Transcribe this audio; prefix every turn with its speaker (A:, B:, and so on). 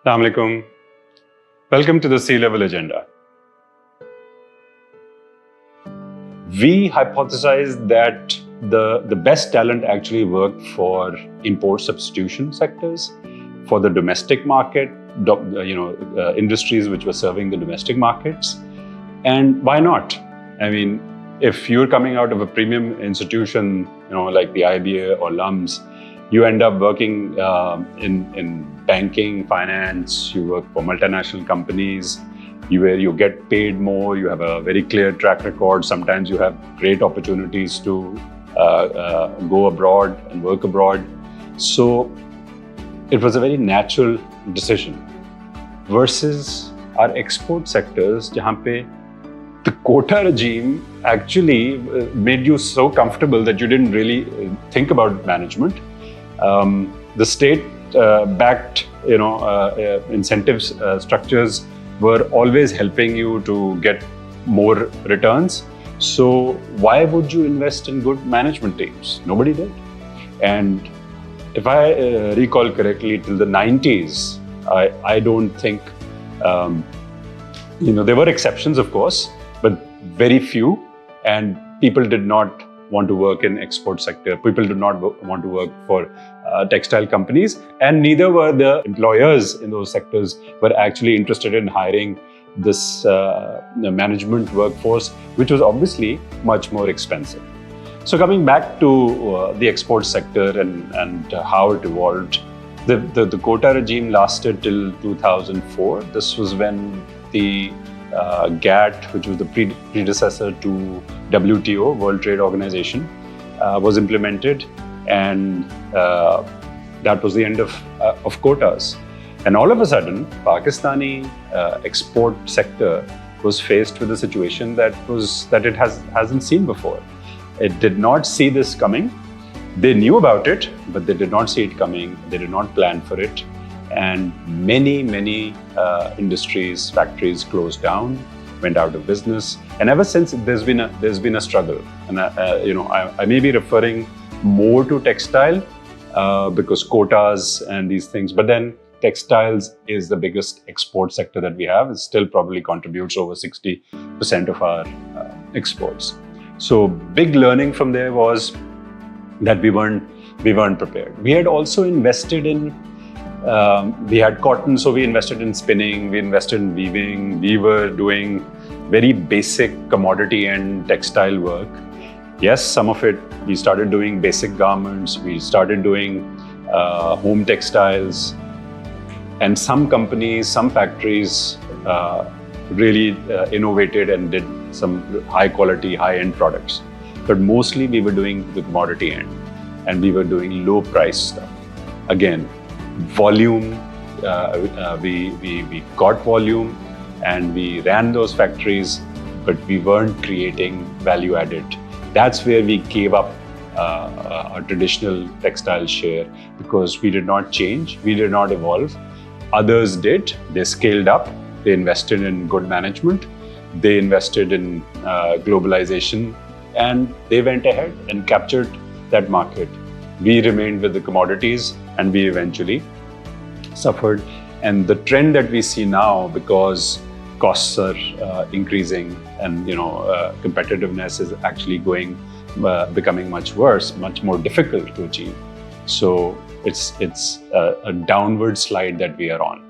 A: Assalamu alaikum. Welcome to the C-Level Agenda. We hypothesized that the best talent actually worked for import substitution sectors, for the domestic market, industries which were serving the domestic markets. And why not? I mean, if you're coming out of a premium institution, like the IBA or LUMS, you end up working in banking, finance, you work for multinational companies, where you get paid more, you have a very clear track record. Sometimes you have great opportunities to go abroad and work abroad. So it was a very natural decision. Versus our export sectors, jahan pe the quota regime actually made you so comfortable that you didn't really think about management. The state-backed, incentives structures were always helping you to get more returns. So why would you invest in good management teams? Nobody did. And if I recall correctly, till the 90s, I don't think, there were exceptions, of course, but very few. And people did not want to work in export sector. People did not want to work for textile companies, and neither were the employers in those sectors were actually interested in hiring this management workforce, which was obviously much more expensive. So coming back to the export sector and how it evolved, the quota regime lasted till 2004. This was when the GATT, which was the predecessor to WTO, World Trade Organization, was implemented, and that was the end of quotas. And all of a sudden, Pakistani export sector was faced with a situation that it hasn't seen before. It did not see this coming. They knew about it, but they did not see it coming. They did not plan for it. And many industries, factories closed down, went out of business. And ever since, there's been a struggle. And I may be referring more to textile because quotas and these things. But then textiles is the biggest export sector that we have. It still probably contributes over 60% of our exports. So big learning from there was that we weren't prepared. We had also invested in. We had cotton, so we invested in spinning, we invested in weaving, we were doing very basic commodity and textile work. Yes, some of it, we started doing basic garments, we started doing home textiles, and some companies, some factories really innovated and did some high quality, high-end products. But mostly we were doing the commodity end, and we were doing low price stuff. Again, volume, we got volume and we ran those factories, but we weren't creating value added. That's where we gave up our traditional textile share, because we did not change, we did not evolve. Others did. They scaled up, they invested in good management, they invested in globalization, and they went ahead and captured that market. We remained with the commodities, and we eventually suffered. And the trend that we see now, because costs are increasing and competitiveness is actually becoming much worse, much more difficult to achieve. So it's a downward slide that we are on.